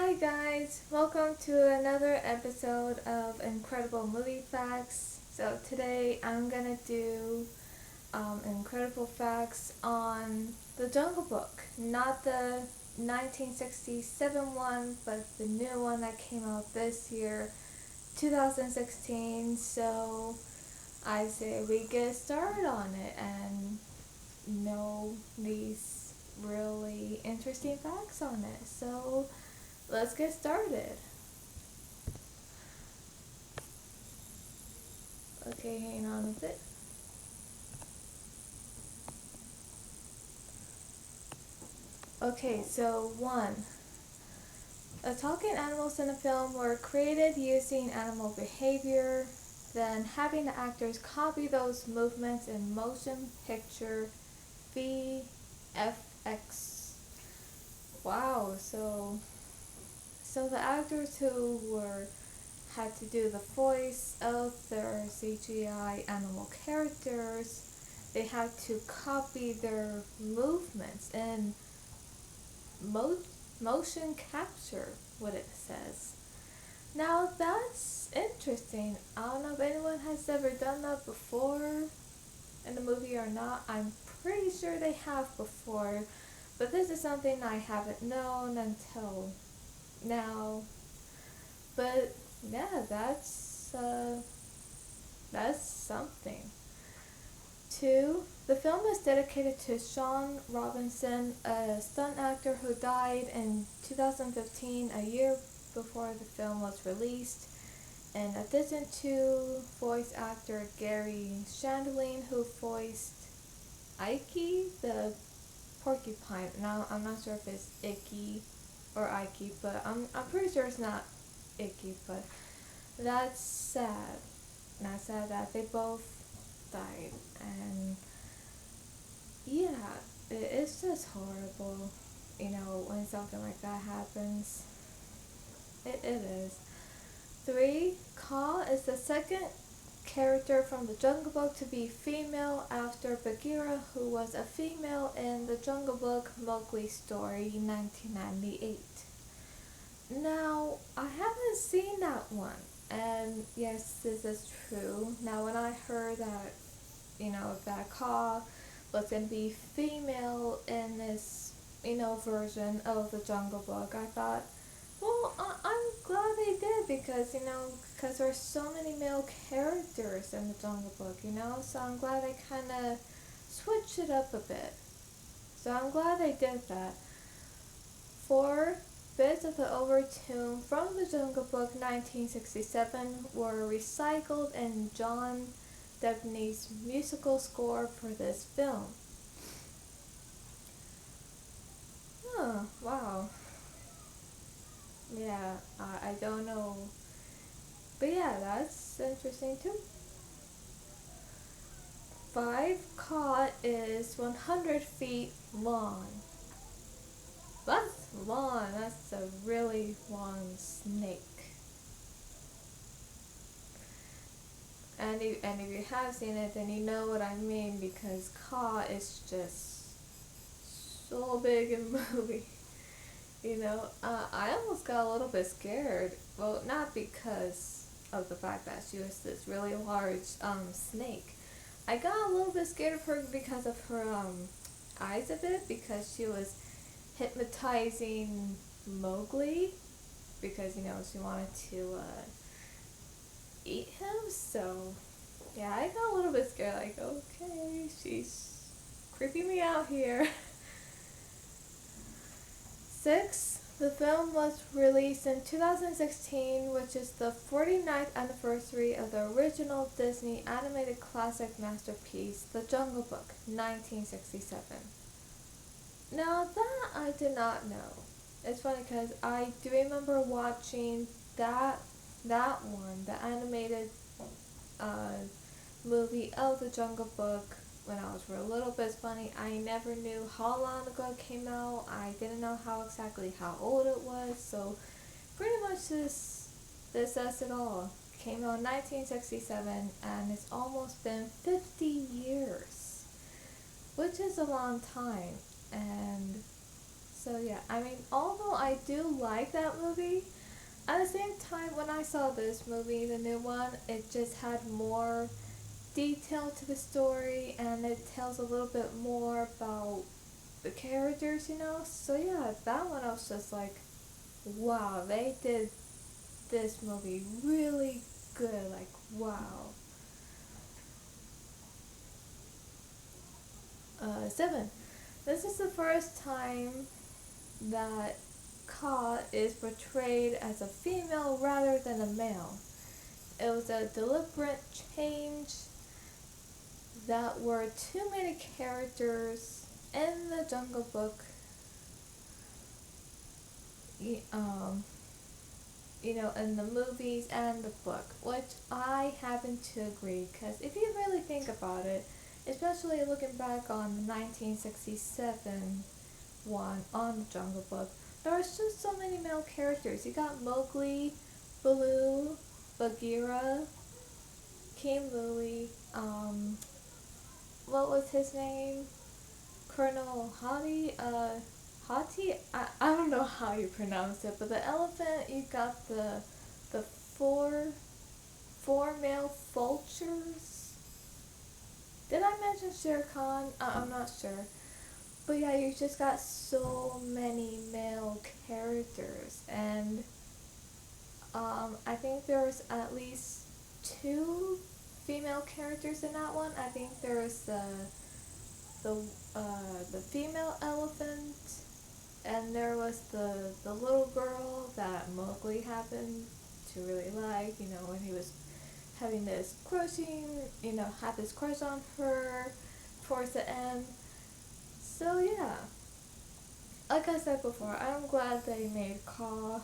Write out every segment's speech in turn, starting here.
Hi guys, welcome to another episode of Incredible Movie Facts. So today I'm gonna do incredible facts on The Jungle Book, not the 1967 one, but the new one that came out this year, 2016. So I say we get started on it and know these really interesting facts on it. So let's get started. Okay, hang on with it. Okay, so one. Talking animals in the film were created using animal behavior, then having the actors copy those movements in motion picture VFX. Wow, so the actors who were had to do the voice of their CGI animal characters, they had to copy their movements and mo- motion capture what it says. Now that's interesting. I don't know if anyone has ever done that before in the movie or not. I'm pretty sure they have before, but this is something I haven't known until now. But yeah, that's something. Two, the film is dedicated to Sean Robinson, a stunt actor who died in 2015, a year before the film was released. In addition to voice actor Gary Shandling, who voiced Ike, the porcupine. Now, I'm not sure if it's Icky or Ike, but I'm pretty sure it's not Icky, but that's sad. Not sad that they both died, and yeah, it's just horrible, when something like that happens. It is. Three, Ka is the second character from the Jungle Book to be female after Bagheera, who was a female in the Jungle Book Mowgli story 1998. Now, I haven't seen that one, and yes, this is true. Now, when I heard that, that Ka was going to be female in this, version of the Jungle Book, I thought, well, I'm glad they did because there's so many male characters in the Jungle Book, so I'm glad they kind of switched it up a bit. So I'm glad they did that. Four, bits of the overtune from the Jungle Book 1967 were recycled in John Debney's musical score for this film. Oh, wow. Yeah, I don't know. But yeah, that's interesting too. 5, Ka is 100 feet long. That's long. That's a really long snake. And if you have seen it, then you know what I mean, because Ka is just so big in the movie. I almost got a little bit scared. Well, not because of the fact that she was this really large snake. I got a little bit scared of her because of her eyes a bit, because she was hypnotizing Mowgli, because she wanted to eat him. So yeah, I got a little bit scared, like, okay, she's creeping me out here. 6, the film was released in 2016, which is the 49th anniversary of the original Disney animated classic masterpiece, The Jungle Book, 1967. Now that I did not know. It's funny because I do remember watching that one, the animated uh, movie of The Jungle Book, when I was a little bit funny. I never knew how long ago it came out. I didn't know how old it was. So pretty much this says it all. Came out in 1967, and it's almost been 50 years, which is a long time. And So yeah, I mean, although I do like that movie, at the same time, when I saw this movie, the new one, it just had more detail to the story, and it tells a little bit more about the characters, you know? So yeah, that one I was just like, wow, they did this movie really good, like, wow. 7. This is the first time that Ka is portrayed as a female rather than a male. It was a deliberate change that were too many characters in the Jungle Book, um, in the movies and the book, which I happen to agree, because if you really think about it, especially looking back on the 1967 one on the Jungle Book, there was just so many male characters. You got Mowgli, Balu, Bagheera, King Louie, what was his name? Colonel Hati? I don't know how you pronounce it, but the elephant, you got the four male vultures. Did I mention Shere Khan? I'm not sure. But yeah, you just got so many male characters, and I think there was at least two female characters in that one. I think there was the the female elephant, and there was the little girl that Mowgli happened to really like. You know, when he was having this crushing, had this crush on her towards the end. So yeah, like I said before, I'm glad they made Ka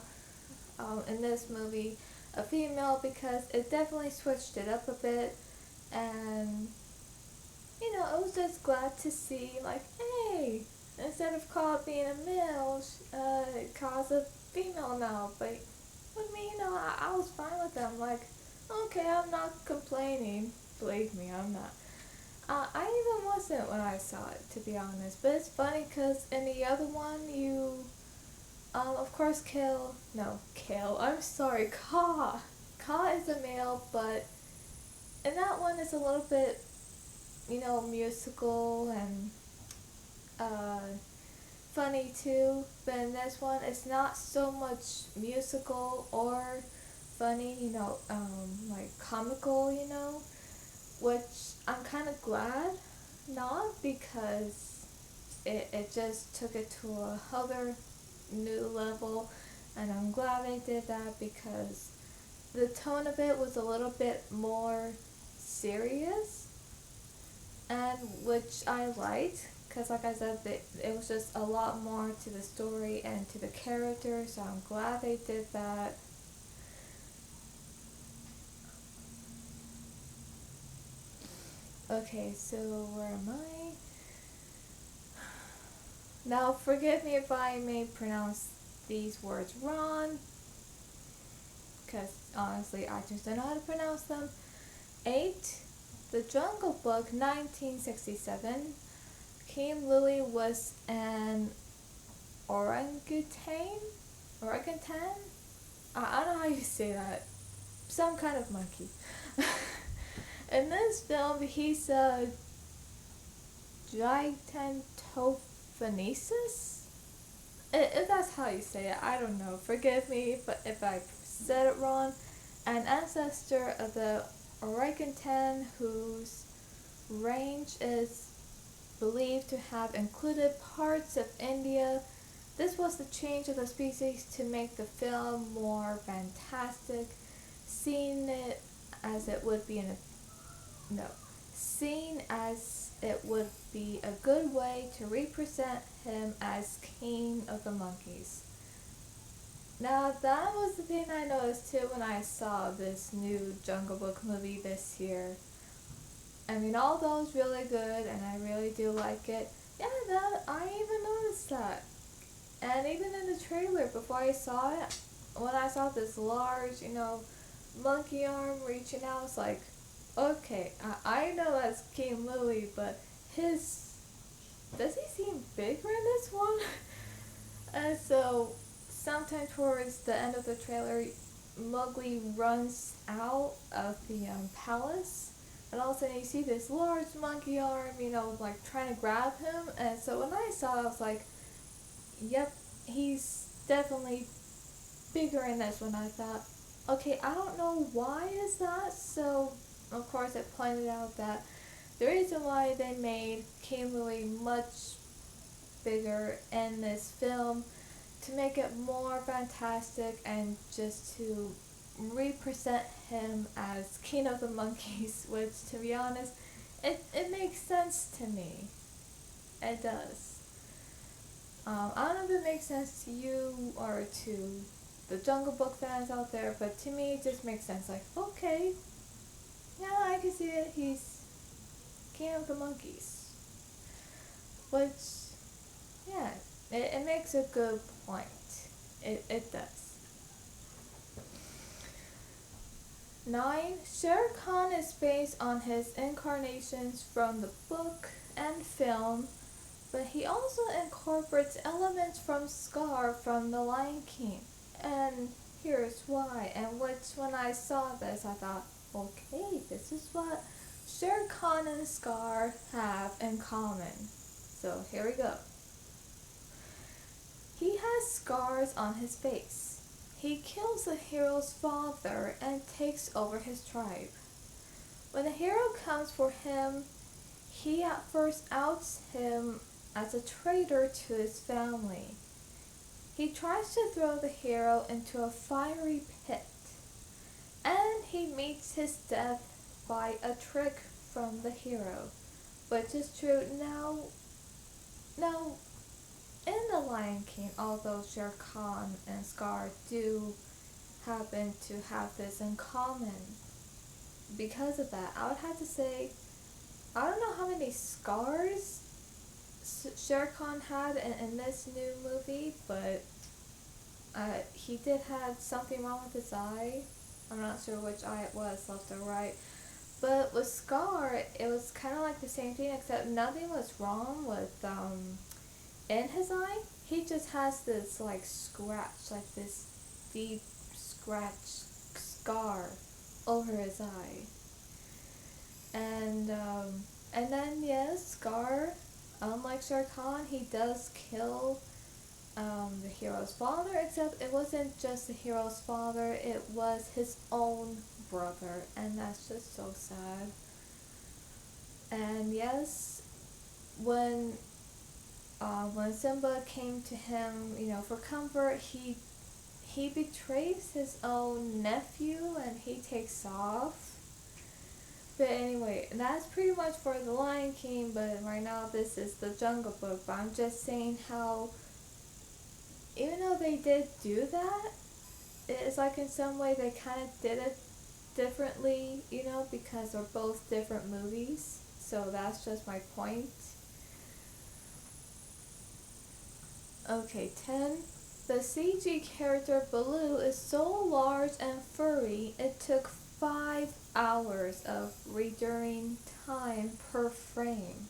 in this movie a female, because it definitely switched it up a bit, and I was just glad to see, like, hey, instead of Ka being a male, Ka's a female now. But with me, I was fine with them. Like, okay, I'm not complaining. Believe me, I'm not. I even wasn't when I saw it, to be honest. But it's funny because in the other one, of course, I'm sorry, Ka is a male, but in that one, it's a little bit, musical and funny too. But in this one, it's not so much musical or funny, like comical, which I'm kind of glad not, because it just took it to a other new level, and I'm glad they did that, because the tone of it was a little bit more serious, and which I liked, because like I said, it was just a lot more to the story and to the characters, so I'm glad they did that. Okay, so where am I? Now, forgive me if I may pronounce these words wrong, because honestly, I just don't know how to pronounce them. 8. The Jungle Book, 1967. King Louie was an orangutan? Orangutan? I don't know how you say that. Some kind of monkey. In this film, he's a gigantophonesis? If that's how you say it, I don't know. Forgive me if I said it wrong. An ancestor of the orangutan, whose range is believed to have included parts of India. This was the change of the species to make the film more fantastic, seeing it as it would be seen as it would be a good way to represent him as king of the monkeys. Now that was the thing I noticed too when I saw this new Jungle Book movie this year. I mean, although it's really good and I really do like it, yeah, that I even noticed that. And even in the trailer, before I saw it, when I saw this large, monkey arm reaching out, it's like, okay, I know that's King Louie, but does he seem bigger in this one? And so, sometime towards the end of the trailer, Mowgli runs out of the palace, and all of a sudden you see this large monkey arm, like trying to grab him. And so when I saw it, I was like, yep, he's definitely bigger in this one. I thought, okay, I don't know why is that. So, of course, it pointed out that the reason why they made King Louie much bigger in this film to make it more fantastic and just to represent him as King of the Monkeys, which, to be honest, it makes sense to me. It does. I don't know if it makes sense to you or to the Jungle Book fans out there, but to me it just makes sense. Like, okay, yeah, I can see it. He's King of the Monkeys. Which, yeah, it makes a good point. It does. 9. Shere Khan is based on his incarnations from the book and film, but he also incorporates elements from Scar from The Lion King. And here's why. And which, when I saw this, I thought, okay, this is what Shere Khan and Scar have in common. So here we go. He has scars on his face. He kills the hero's father and takes over his tribe. When the hero comes for him, he at first outs him as a traitor to his family. He tries to throw the hero into a fiery pit, and he meets his death by a trick from the hero, which is true. Now, in The Lion King, although Shere Khan and Scar do happen to have this in common, because of that, I would have to say, I don't know how many scars Shere Khan had in this new movie, but he did have something wrong with his eye. I'm not sure which eye it was, left or right. But with Scar, it was kind of like the same thing, except nothing was wrong with in his eye. He just has this like scratch, like this deep scratch scar over his eye. And then yes, Scar, unlike Shere Khan, he does kill the hero's father, except it wasn't just the hero's father, it was his own brother, and that's just so sad. And yes, when Simba came to him, for comfort, he betrays his own nephew and he takes off. But anyway, that's pretty much for The Lion King, but right now this is the Jungle Book. But I'm just saying how, even though they did do that, it's like in some way they kind of did it differently, because they're both different movies. So that's just my point. Okay, 10. The CG character Balu is so large and furry, it took 5 hours of rendering time per frame.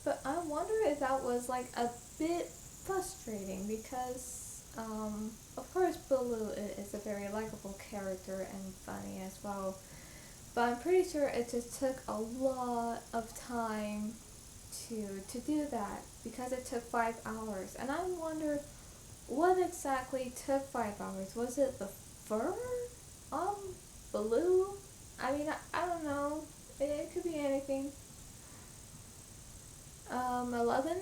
But I wonder if that was like a bit frustrating because, of course, Balu is a very likable character and funny as well. But I'm pretty sure it just took a lot of time to do that because it took 5 hours. And I wonder what exactly took 5 hours. Was it the fur on Balu? I mean, I don't know. It could be anything. 11.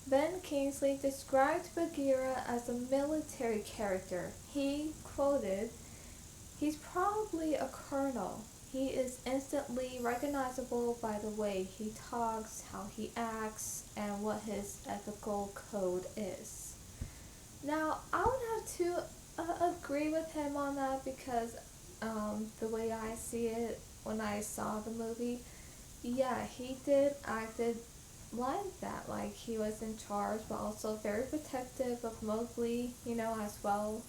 Ben Kingsley described Bagheera as a military character. He quoted, "He's probably a colonel. He is instantly recognizable by the way he talks, how he acts, and what his ethical code is." Now, I would have to agree with him on that because the way I see it when I saw the movie, yeah, he did acted like that, like he was in charge, but also very protective of Mowgli, as well.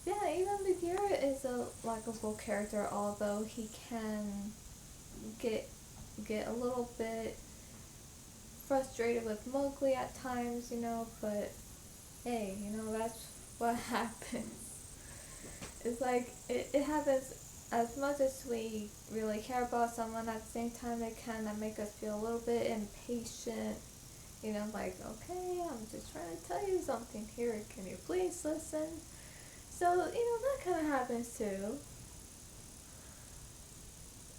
Yeah, even Bagheera is a likable character, although he can get a little bit frustrated with Mowgli at times, but hey, that's what happens. It's like it happens as much as we really care about someone. At the same time, it kind of make us feel a little bit impatient. Like, okay, I'm just trying to tell you something here. Can you please listen? So, that kind of happens too.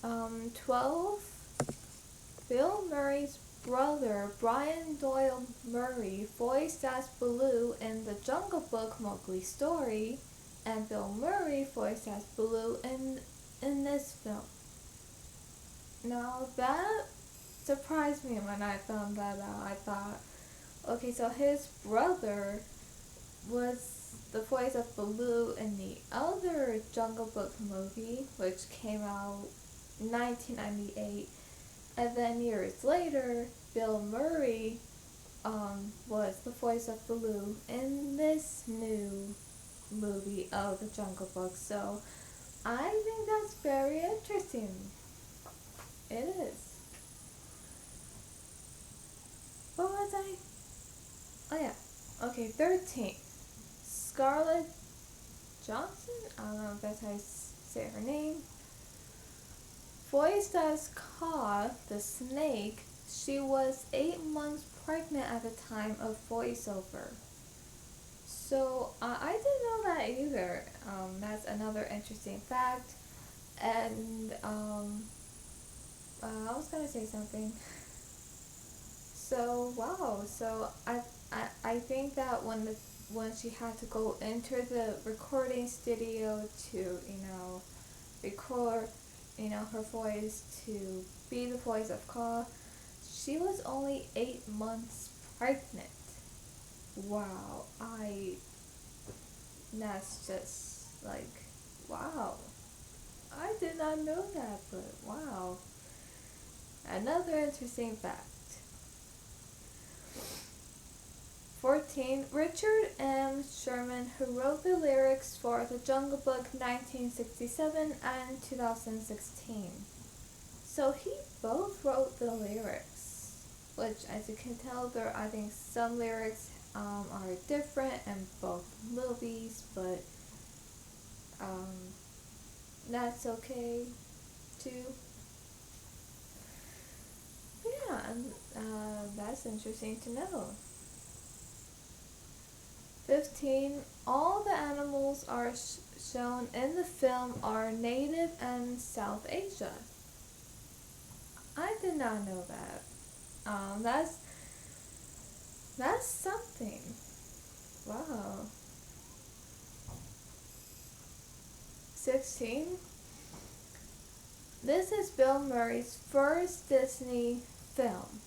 12. Bill Murray's brother, Brian Doyle Murray, voiced as Balu in the Jungle Book Mowgli story, and Bill Murray voiced as Balu in this film. Now that surprised me when I found that out. I thought, okay, so his brother was the voice of Balu in the other Jungle Book movie, which came out in 1998. And then years later, Bill Murray was the voice of Balu in this new movie of the Jungle Book. So I think that's very interesting. It is. What was I? Oh yeah. Okay, 13. Scarlett Johnson? I don't know if that's how you say her name. Voiced as Ka, the snake, she was 8 months pregnant at the time of voiceover. So I didn't know that either. That's another interesting fact. And I was gonna say something. So wow. So I think that when she had to go into the recording studio to record her voice to be the voice of Ka, she was only 8 months pregnant. Wow, that's just like, wow. I did not know that, but wow. Another interesting fact. 14. Richard M. Sherman, who wrote the lyrics for The Jungle Book 1967 and 2016. So he both wrote the lyrics, which as you can tell, I think some lyrics are different in both movies, but that's okay too. Yeah, and that's interesting to know. 15. All the animals are shown in the film are native and South Asia. I did not know that. That's something. Wow. 16. This is Bill Murray's first Disney film.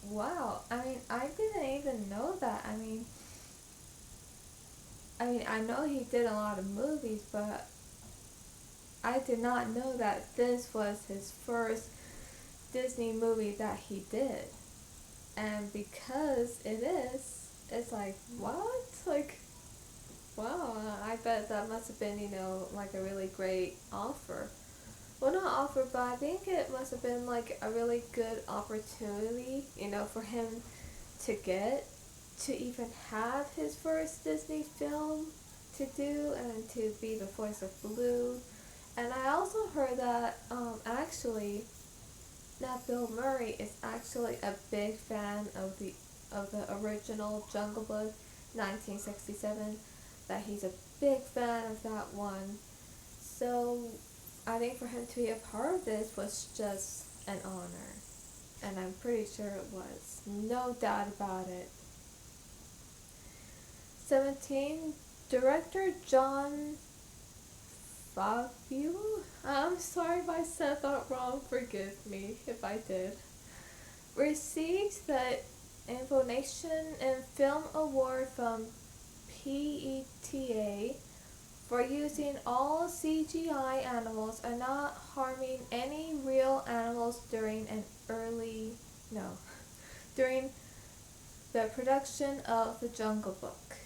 Wow. I didn't even know that. I know he did a lot of movies, but I did not know that this was his first Disney movie that he did. And because it is, it's like, what? Like, wow, I bet that must have been, like a really great offer. Well, not offer, but I think it must have been like a really good opportunity, for him to get to even have his first Disney film to do and to be the voice of Balu. And I also heard that actually that Bill Murray is actually a big fan of the original Jungle Book 1967, that he's a big fan of that one. So I think for him to be a part of this was just an honor. And I'm pretty sure it was. No doubt about it. 17. Director John Favreau? I'm sorry if I said that wrong. Forgive me if I did. Received the Innovation in Film Award from PETA for using all CGI animals and not harming any real animals during during the production of The Jungle Book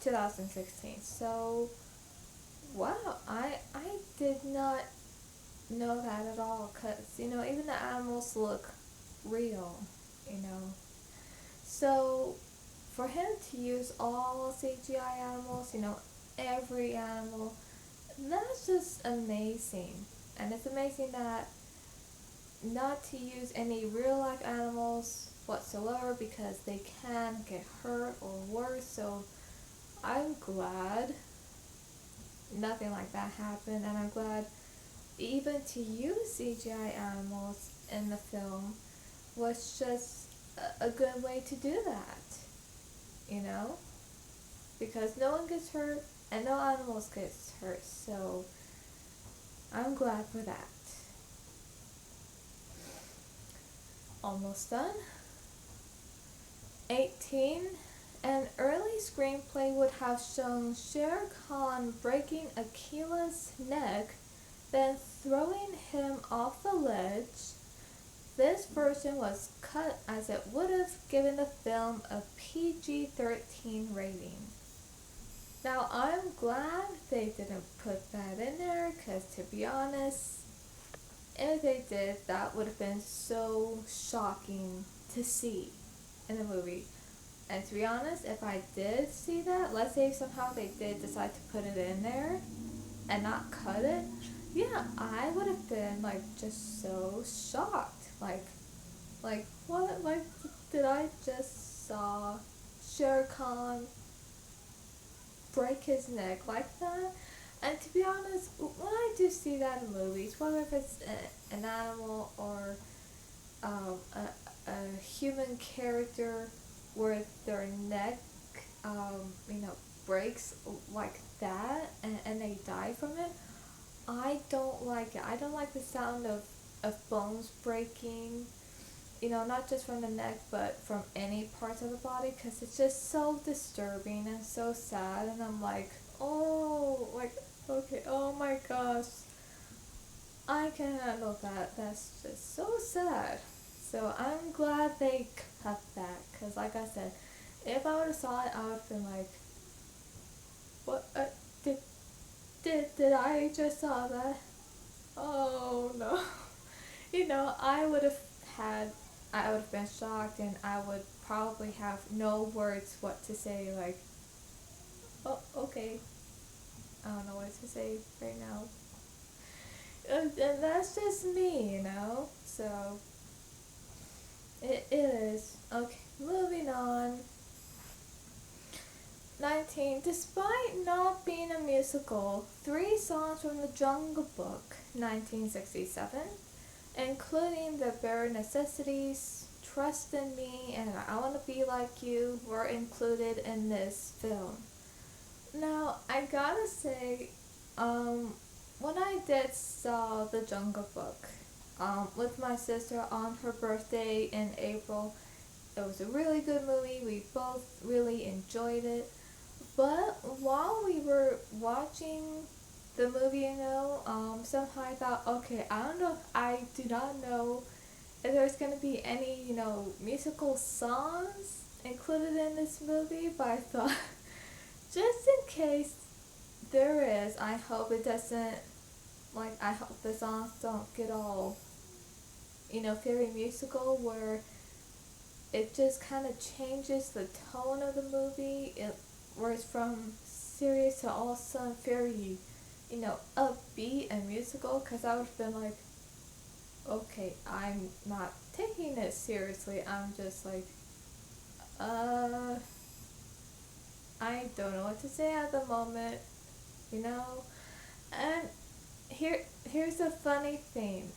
2016. So, wow, I did not know that at all, because, even the animals look real. you know. So for him to use all CGI animals, every animal, that's just amazing. And it's amazing that not to use any real life animals whatsoever because they can get hurt or worse. So I'm glad nothing like that happened, and I'm glad even to use CGI animals in the film was just a good way to do that, you know? Because no one gets hurt and no animals gets hurt, so I'm glad for that. Almost done. 18. An early screenplay would have shown Shere Khan breaking Akila's neck, then throwing him off the ledge. This version was cut as it would have given the film a PG-13 rating. Now I'm glad they didn't put that in there because to be honest, if they did, that would have been so shocking to see in the movie. And to be honest, if I did see that, let's say somehow they did decide to put it in there and not cut it, yeah, I would have been like just so shocked. Like what? Like did I just saw Shere Khan break his neck like that? And to be honest, when I do see that in movies, whether if it's an animal or a human character where their neck, breaks like that and they die from it, I don't like it. I don't like the sound of bones breaking, not just from the neck, but from any parts of the body, because it's just so disturbing and so sad, and I'm like, oh, like, okay, oh my gosh, I can handle that. That's just so sad. So I'm glad they cut that, because like I said, if I would have saw it, I would have been like, what, did I just saw that? Oh no. I would have had, I would have been shocked, and I would probably have no words what to say, like, oh, okay, I don't know what to say right now. And that's just me, so it is. Okay, moving on. 19. Despite not being a musical, three songs from The Jungle Book, 1967, including The Bare Necessities, Trust in Me, and I Wanna Be Like You, were included in this film. Now, I gotta say, when I did saw The Jungle Book, with my sister on her birthday in April, it was a really good movie. We both really enjoyed it. But while we were watching the movie, somehow I thought, okay, I don't know, I do not know if there's gonna be any, musical songs included in this movie, but I thought, just in case there is, I hope it doesn't, I hope the songs don't get all, very musical, where it just kind of changes the tone of the movie, where it's from serious to also very, upbeat and musical, because I would have been like, okay, I'm not taking it seriously, I'm just like, I don't know what to say at the moment, and here's the funny thing,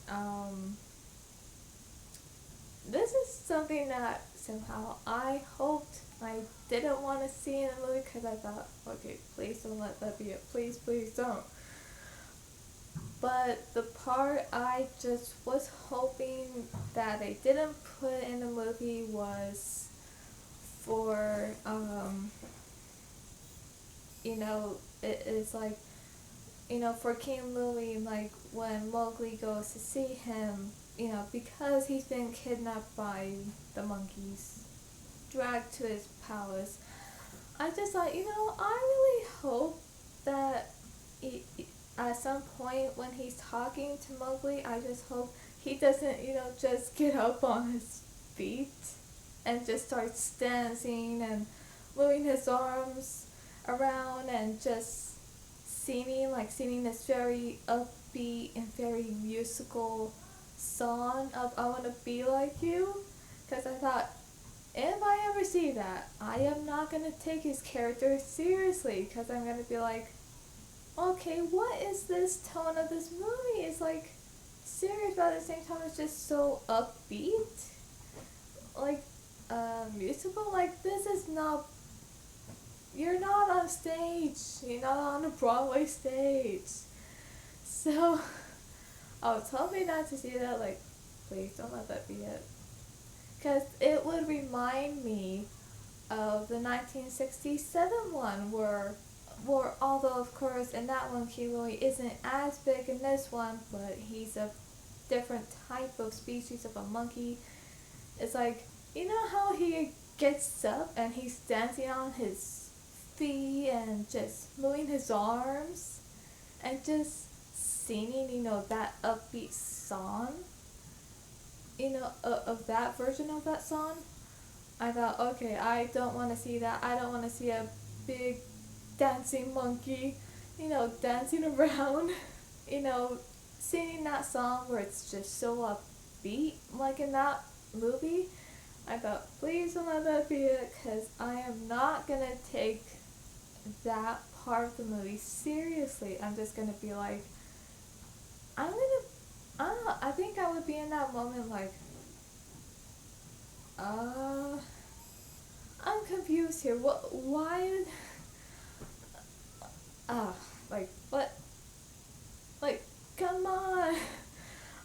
this is something that somehow I hoped I didn't want to see in the movie, because I thought, okay, please don't let that be it. Please, please don't. But the part I just was hoping that they didn't put in the movie was for, it's like, for King Louie, like when Mowgli goes to see him, because he's been kidnapped by the monkeys, dragged to his palace. I just thought, I really hope that at some point when he's talking to Mowgli, I just hope he doesn't, just get up on his feet and just starts dancing and moving his arms around and just singing this very upbeat and very musical song of I Want to Be Like You. Because I thought, if I ever see that, I am not going to take his character seriously because I'm going to be like, okay, what is this tone of this movie? It's like serious, but at the same time, it's just so upbeat. Like, musical. Like, this is not. You're not on stage. You're not on a Broadway stage. So, I was hoping not to see that. Like, please don't let that be it. Because it would remind me of the 1967 one where although of course in that one Louie isn't as big in this one, but he's a different type of species of a monkey. It's like, you know how he gets up and he's dancing on his feet and just moving his arms and just singing, that upbeat song, of that version of that song. I thought, okay, I don't want to see that. I don't want to see a big dancing monkey, dancing around, you know, singing that song where it's just so upbeat, like in that movie. I thought, please don't let that be it, because I am not going to take that part of the movie seriously. I'm just going to be like, I don't know, I think I would be in that moment like, I'm confused here. Why? Like, what? Like, come on.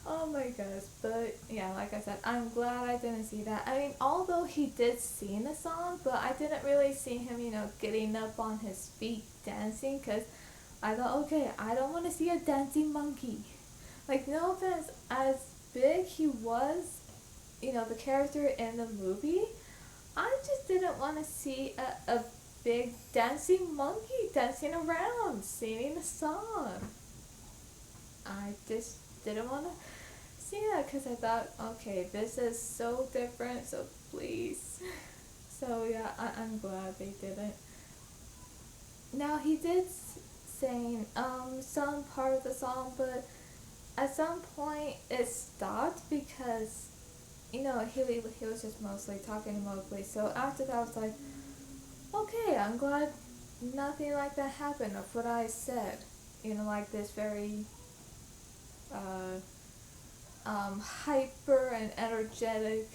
Oh my gosh. But, yeah, like I said, I'm glad I didn't see that. I mean, although he did sing the song, but I didn't really see him, getting up on his feet dancing, because I thought, okay, I don't want to see a dancing monkey. Like, no offense, as big he was, the character in the movie, I just didn't want to see a big dancing monkey dancing around, singing a song. I just didn't want to see that because I thought, okay, this is so different, so please. So yeah, I'm glad they didn't. Now he did sing some part of the song, but at some point it stopped because he was just mostly talking to Mowgli. So after that, I was like, okay, I'm glad nothing like that happened of what I said. Like this very hyper and energetic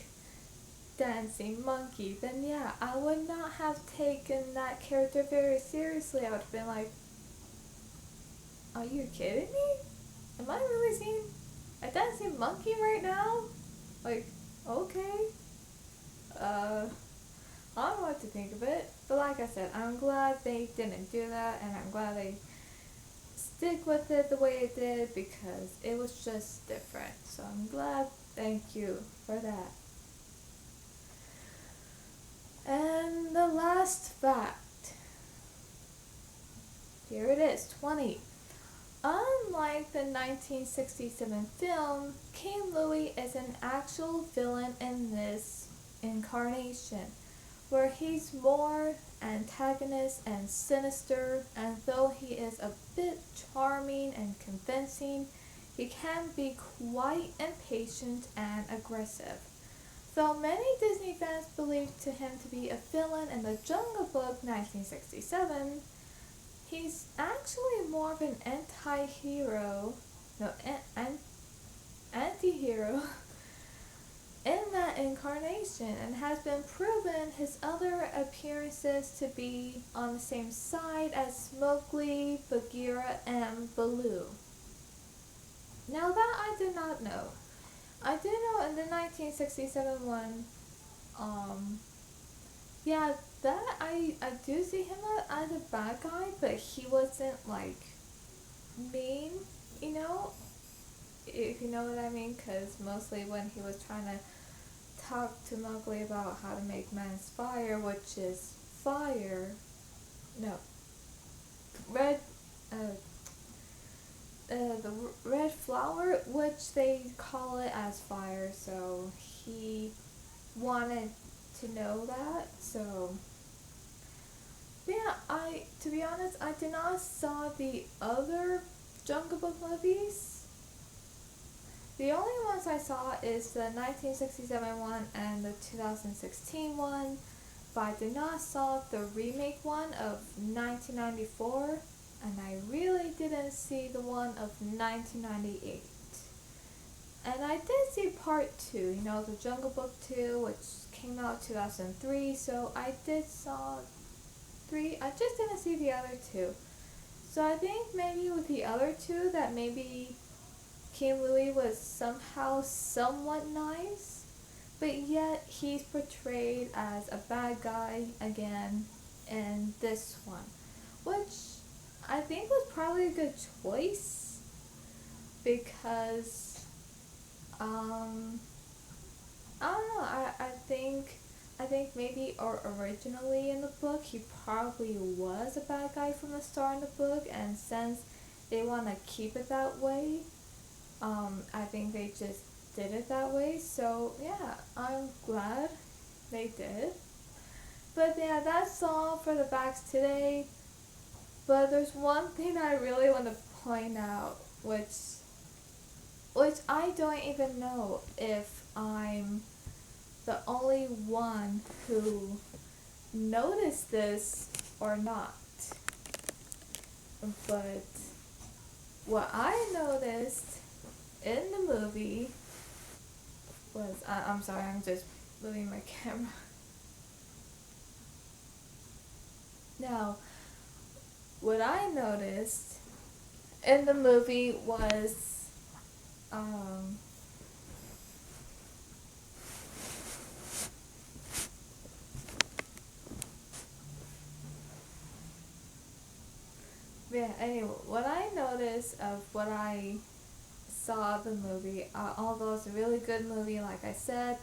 dancing monkey. Then yeah, I would not have taken that character very seriously. I would have been like, are you kidding me? Am I really seeing a dancing monkey right now? Like, okay. I don't know what to think of it. But like I said, I'm glad they didn't do that, and I'm glad they stick with it the way it did because it was just different. So I'm glad. Thank you for that. And the last fact. Here it is, 20. Unlike the 1967 film, King Louie is an actual villain in this incarnation, where he's more antagonist and sinister, and though he is a bit charming and convincing, he can be quite impatient and aggressive. Though many Disney fans believed him to be a villain in the Jungle Book 1967, he's actually more of an anti-hero in that incarnation, and has been proven his other appearances to be on the same side as Mowgli, Bagheera, and Balu. Now that I did not know. I did know in the 1967 one, yeah, that I do see him as a bad guy, but he wasn't like mean, if you know what I mean, because mostly when he was trying to talk to Mowgli about how to make man's fire, which is fire, no, red, the red flower, which they call it as fire, so he wanted to know that. So yeah, I to be honest, I did not saw the other Jungle Book movies. The only ones I saw is the 1967 one and the 2016 one, but I did not saw the remake one of 1994, and I really didn't see the one of 1998. And I did see part 2, the Jungle Book 2, which came out 2003, so I did saw 3. I just didn't see the other 2. So I think maybe with the other 2 that maybe King Louie was somehow somewhat nice, but yet he's portrayed as a bad guy again in this one, which I think was probably a good choice because I don't know. I think maybe or originally in the book he probably was a bad guy from the start in the book, and since they want to keep it that way, I think they just did it that way. So yeah, I'm glad they did. But yeah, that's all for the facts today. But there's one thing I really want to point out, which I don't even know if I'm the only one who noticed this or not. But what I noticed in the movie was, I'm sorry, I'm just moving my camera. Now, what I noticed in the movie was, yeah, anyway, what I noticed of what I saw the movie, although it's a really good movie, like I said,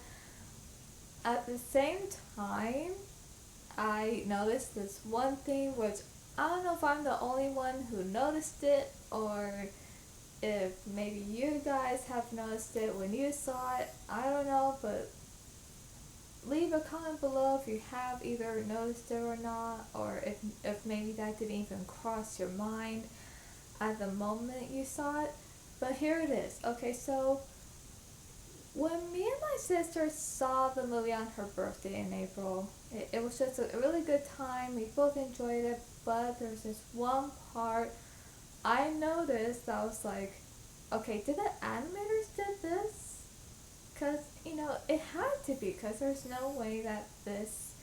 at the same time, I noticed this one thing, which I don't know if I'm the only one who noticed it, or if maybe you guys have noticed it when you saw it. I don't know, but leave a comment below if you have either noticed it or not, or if maybe that didn't even cross your mind at the moment you saw it. But here it is. Okay, so when me and my sister saw the movie on her birthday in April, it was just a really good time. We both enjoyed it, but there's this one part I noticed that I was like, okay, did the animators did this? Because, it had to be, because there's no way that this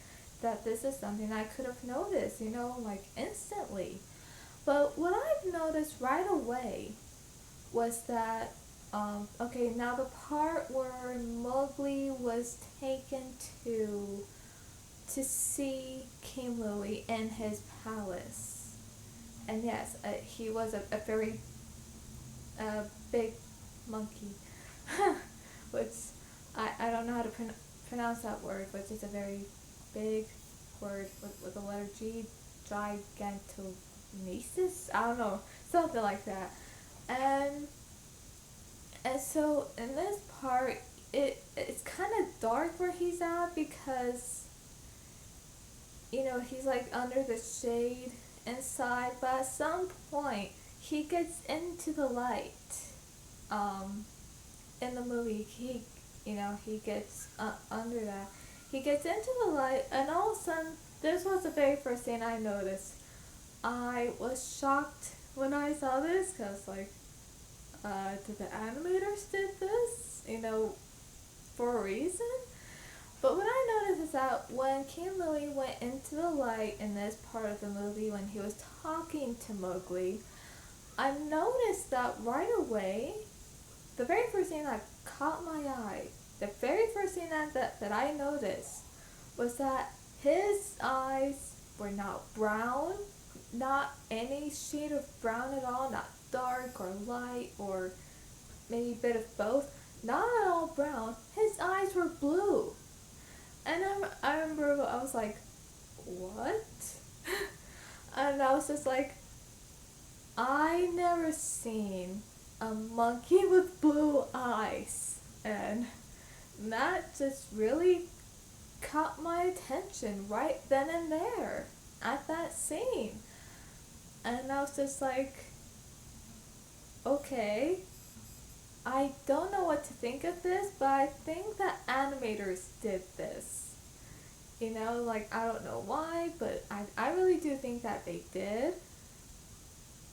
is something I could have noticed, like instantly. But what I've noticed right away was that, okay, now the part where Mowgli was taken to see King Louie in his palace. And yes, he was a very big monkey, which I don't know how to pronounce that word, which is a very big word with the letter G, gigantonesis? I don't know, something like that. And so in this part, it's kind of dark where he's at because, he's like under the shade inside, but at some point he gets into the light. In the movie, he gets under that. He gets into the light, and all of a sudden, this was the very first thing I noticed. I was shocked when I saw this, because like, did the animators did this, for a reason? But what I noticed is that when King Louie went into the light in this part of the movie, when he was talking to Mowgli, I noticed that right away, the very first thing that caught my eye, the very first thing that I noticed was that his eyes were not brown, not any shade of brown at all, not dark or light or maybe a bit of both, not at all brown. His eyes were blue. And I remember I was like, what? And I was just like, I never seen a monkey with blue eyes. And that just really caught my attention right then and there at that scene. And I was just like, okay, I don't know what to think of this, but I think the animators did this. You know, like, I don't know why, but I really do think that they did.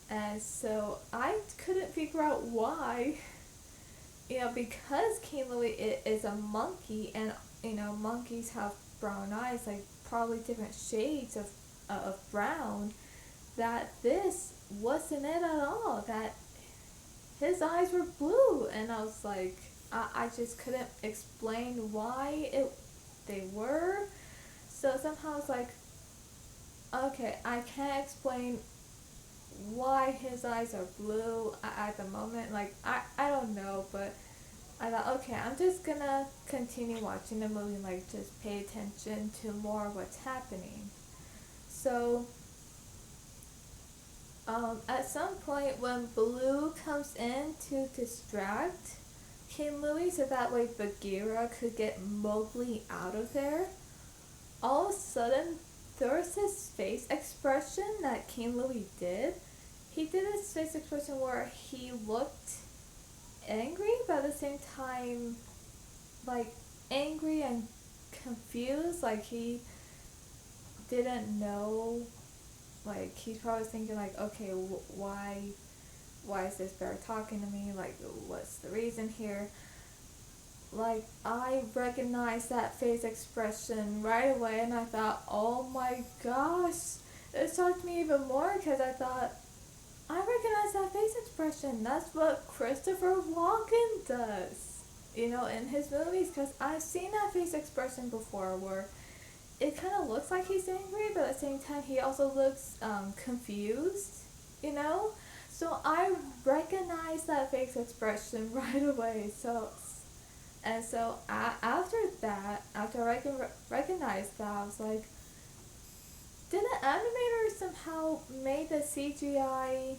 And so I couldn't figure out why. You know, because King Louie is a monkey, and, you know, monkeys have brown eyes, like, probably different shades of brown, that this wasn't it at all. That his eyes were blue, and I was like, I just couldn't explain why they were. So somehow I was like, okay, I can't explain why his eyes are blue at the moment. Like, I don't know, but I thought, okay, I'm just gonna continue watching the movie and, like, just pay attention to more of what's happening. So at some point when Balu comes in to distract King Louie so that way Bagheera could get Mowgli out of there, all of a sudden there was this face expression that King Louie did. He did this face expression where he looked angry, but at the same time, like, angry and confused, like he didn't know. Like, he's probably thinking, like, okay, why is this bear talking to me? Like, what's the reason here? Like, I recognized that face expression right away, and I thought, oh my gosh. It shocked me even more because I thought, I recognize that face expression. That's what Christopher Walken does, you know, in his movies, because I've seen that face expression before where it kind of looks like he's angry, but at the same time he also looks confused, you know? So I recognized that face expression right away. After that, after I recognized that, I was like, did the animator somehow make the CGI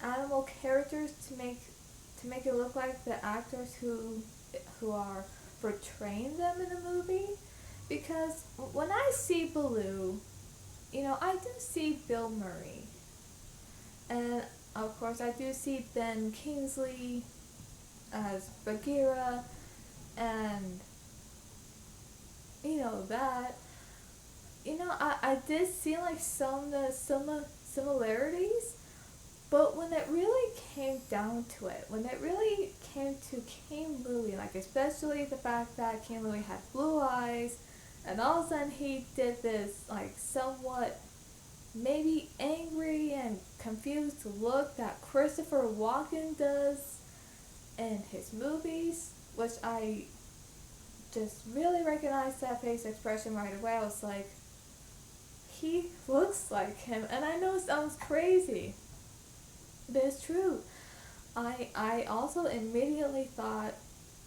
animal characters to make it look like the actors who are portraying them in the movie? Because when I see Balu, you know, I do see Bill Murray. And of course I do see Ben Kingsley as Bagheera, and you know that. You know, I did see like some of the similarities, but when it really came down to it, when it really came to King Louie, like especially the fact that King Louie had blue eyes, and all of a sudden he did this like somewhat maybe angry and confused look that Christopher Walken does in his movies, which I just really recognized that face expression right away. I was like, he looks like him, and I know it sounds crazy, but it's true. I also immediately thought,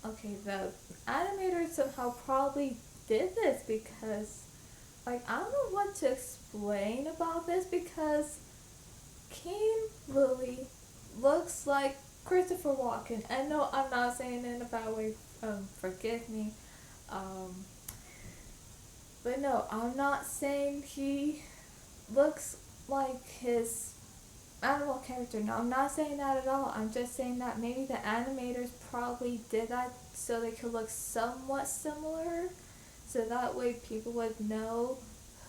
okay, the animators somehow probably did this because, like, I don't know what to explain about this because King Louie looks like Christopher Walken. And no, I'm not saying it in a bad way, forgive me. But no, I'm not saying he looks like his animal character. No, I'm not saying that at all. I'm just saying that maybe the animators probably did that so they could look somewhat similar, so that way people would know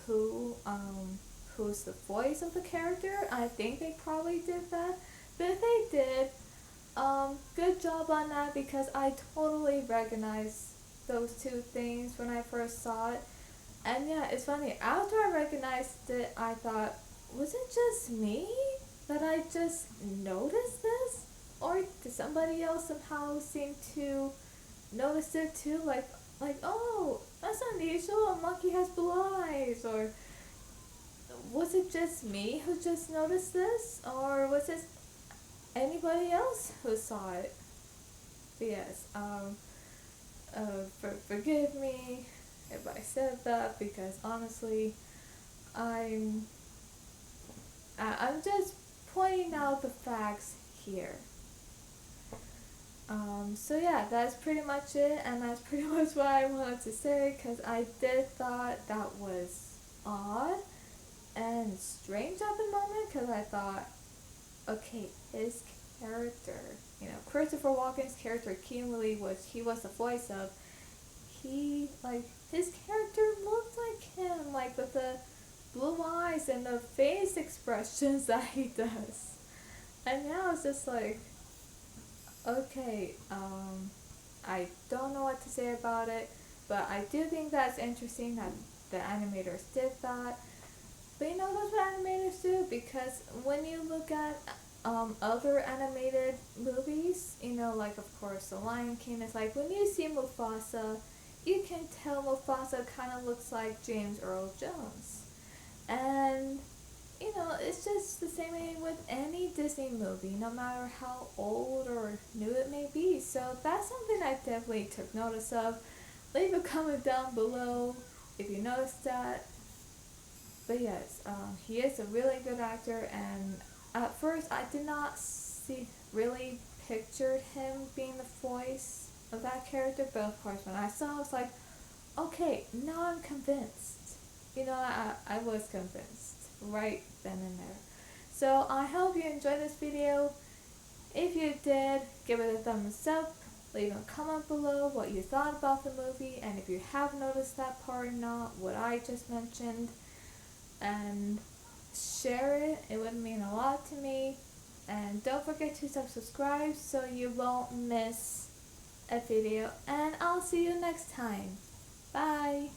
who's the voice of the character. I think they probably did that. But if they did, good job on that, because I totally recognized those two things when I first saw it. And yeah, it's funny, after I recognized it, I thought, was it just me that I just noticed this? Or did somebody else somehow seem to notice it too? Like, oh, that's unusual, a monkey has blue eyes. Or was it just me who just noticed this? Or was it anybody else who saw it? But yes, forgive me if I said that, because honestly, I'm just pointing out the facts here. So yeah, that's pretty much it, and that's pretty much what I wanted to say, because I did thought that was odd and strange at the moment, because I thought, okay, his character, Christopher Walken's character, Louie, he was the voice of, his character looked like him, like with the blue eyes and the face expressions that he does. And now it's just like, okay, I don't know what to say about it, but I do think that's interesting that the animators did that. But that's what animators do, because when you look at other animated movies, like of course The Lion King, is like when you see Mufasa, you can tell Mufasa kind of looks like James Earl Jones. And it's just the same way with any Disney movie, no matter how old or new it may be. So that's something I definitely took notice of. Leave a comment down below if you noticed that. But yes, he is a really good actor, and at first I did not really pictured him being the voice of that character, but of course when I saw it, I was like, okay, now I'm convinced. I was convinced right then and there. So I hope you enjoyed this video. If you did, give it a thumbs up. Leave a comment below what you thought about the movie, and if you have noticed that part or not, what I just mentioned. And share it. It would mean a lot to me. And don't forget to subscribe so you won't miss a video. And I'll see you next time. Bye.